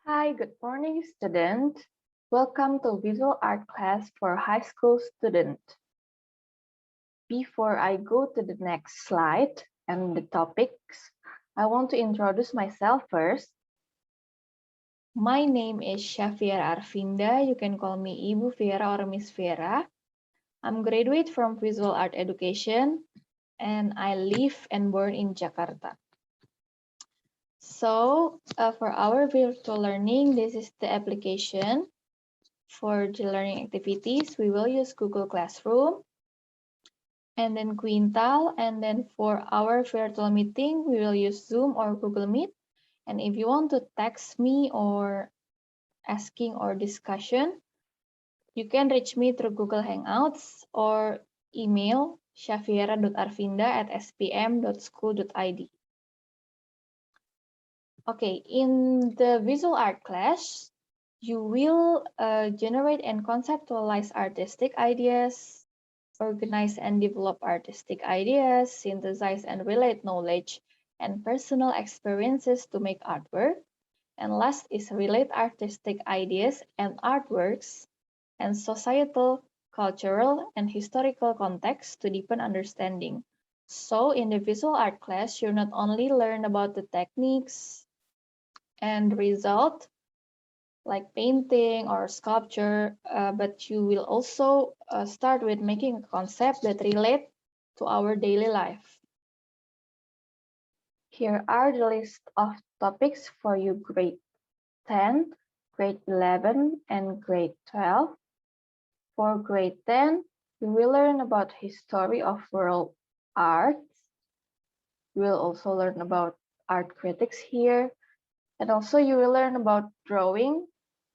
Hi, good morning, student. Welcome to visual art class for high school student. Before I go to the next slide and the topics, I want to introduce myself first. My name is Shafiera Arvinda. You can call me Ibu Vera or Miss Vera. I'm graduate from Visual Art Education and I live and born in Jakarta. So for our virtual learning, this is the application. For the learning activities, we will use Google Classroom and then Quintal. And then for our virtual meeting, we will use Zoom or Google Meet. And if you want to text me or asking or discussion, you can reach me through Google Hangouts or email shafiera.arvinda@spm.school.id. Okay, in the visual art class, you will generate and conceptualize artistic ideas, organize and develop artistic ideas, synthesize and relate knowledge and personal experiences to make artwork. And last is relate artistic ideas and artworks and societal, cultural, and historical context to deepen understanding. So in the visual art class, you not only learn about the techniques and result, like painting or sculpture, but you will also start with making a concept that relate to our daily life. Here are the list of topics for you grade 10, grade 11, and grade 12. For grade 10, you will learn about history of world arts. You will also learn about art critics here. And also you will learn about drawing,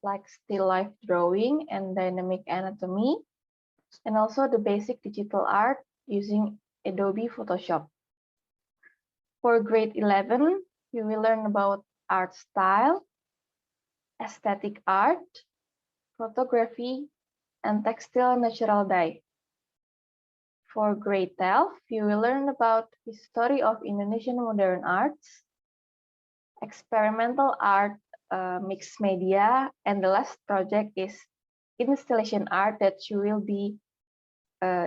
like still life drawing and dynamic anatomy, and also the basic digital art using Adobe Photoshop. For grade 11, you will learn about art style, aesthetic art, photography, and textile natural dye. For grade 12, you will learn about history of Indonesian modern arts, experimental art, mixed media, and the last project is installation art that you will be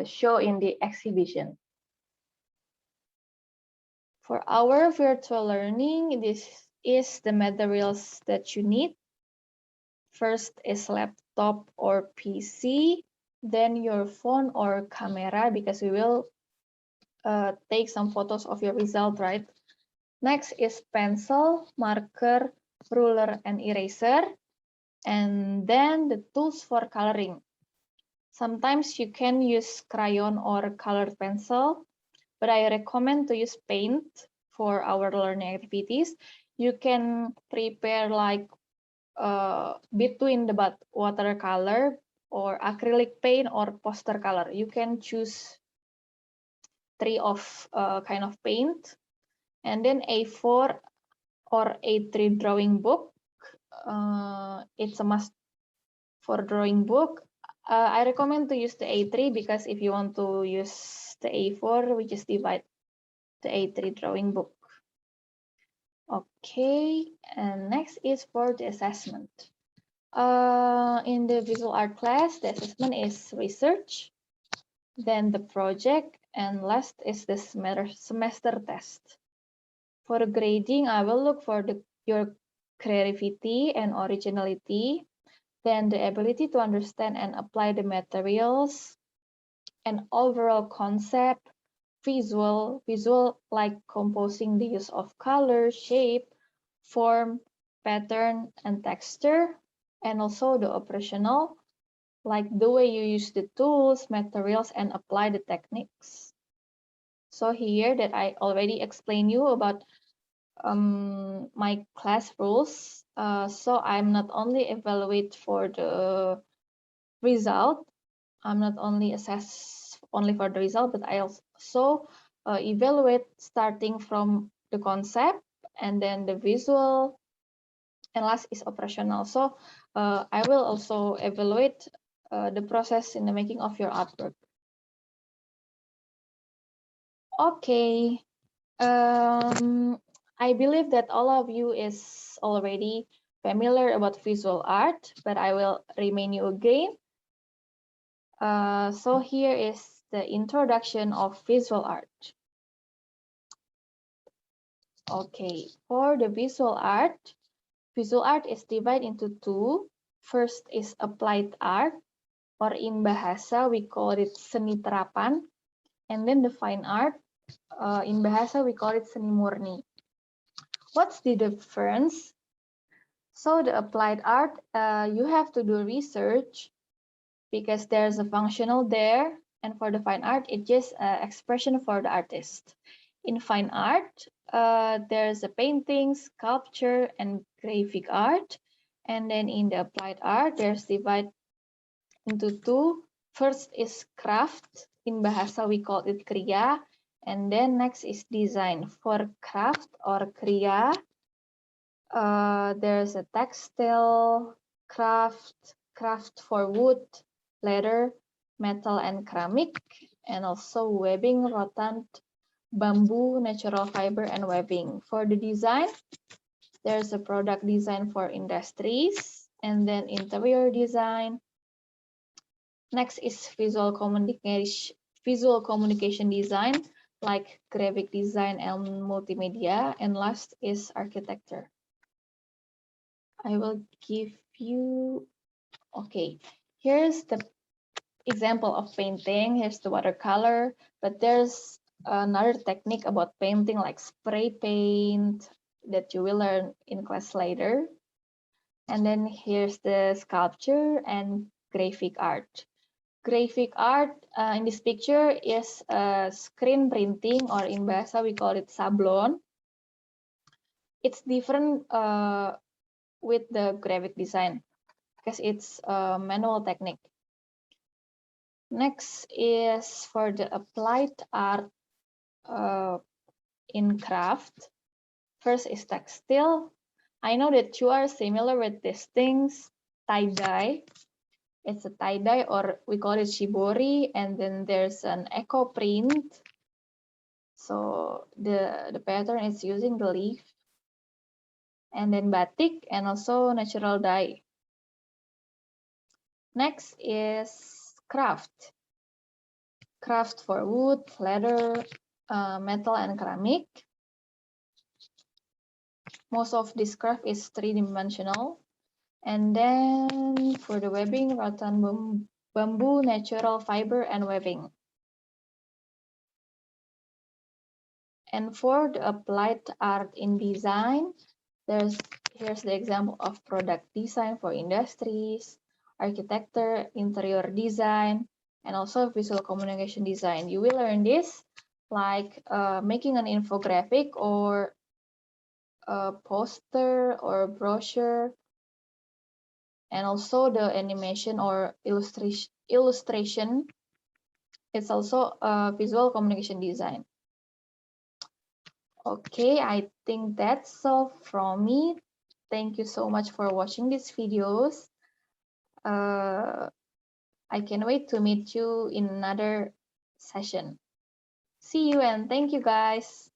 show in the exhibition. For our virtual learning, this is the materials that you need. First is laptop or PC, then your phone or camera, because we will take some photos of your result, right? Next is pencil, marker, ruler, and eraser. And then the tools for coloring. Sometimes you can use crayon or colored pencil, but I recommend to use paint for our learning activities. You can prepare like between the watercolor or acrylic paint or poster color. You can choose three of kind of paint. And then A4 or A3 drawing book. It's a must for drawing book. I recommend to use the A3 because if you want to use the A4, we just divide the A3 drawing book. Okay, and next is for the assessment. In the visual art class, the assessment is research, then the project, and last is the semester test. For grading, I will look for your creativity and originality, then the ability to understand and apply the materials, and overall concept, visual like composing the use of color, shape, form, pattern, and texture, and also the operational, like the way you use the tools, materials, and apply the techniques. So here that I already explained you about my class rules. So I'm not only evaluate for the result, I'm not only assess only for the result, but I also evaluate starting from the concept and then the visual, and last is operational. So I will also evaluate the process in the making of your artwork. Okay, I believe that all of you is already familiar about visual art, but I will remind you again. So here is the introduction of visual art. Okay, for the visual art is divided into two. First is applied art, or in bahasa we call it seni terapan, and then the fine art, in bahasa we call it seni murni. What's the difference? So the applied art, you have to do research because there's a functional there, and for the fine art, it's just expression for the artist. In fine art, there's a painting, sculpture, and graphic art. And then in the applied art, there's divided into two. First is craft. In bahasa, we call it kriya. And then next is design. For craft or kriya, there's a textile, craft for wood, leather, metal, and ceramic, and also webbing, rattan, bamboo, natural fiber, and weaving. For the design, there's a product design for industries, and then interior design. Next is visual communication design, like graphic design and multimedia, and last is architecture. I will give you, okay, here's the example of painting. Here's the watercolor, but there's another technique about painting like spray paint that you will learn in class later. And then here's the sculpture and graphic art. Graphic art in this picture is screen printing, or in bahasa we call it sablon. It's different with the graphic design because it's a manual technique. Next is for the applied art in craft. First is textile. I know that you are similar with these things. Tie-dye. It's a tie-dye, or we call it shibori, and then there's an eco print. So the pattern is using the leaf. And then batik, and also natural dye. Next is craft. Craft for wood, leather, metal, and ceramic. Most of this craft is three-dimensional. And then for the webbing, rattan, bamboo, natural fiber, and webbing. And for the applied art in design, here's the example of product design for industries, architecture, interior design, and also visual communication design. You will learn this like making an infographic or a poster or brochure, and also the animation or illustration. It's also a visual communication design. Okay, I think that's all from me. Thank you so much for watching these videos. I can't wait to meet you in another session. See you and thank you guys.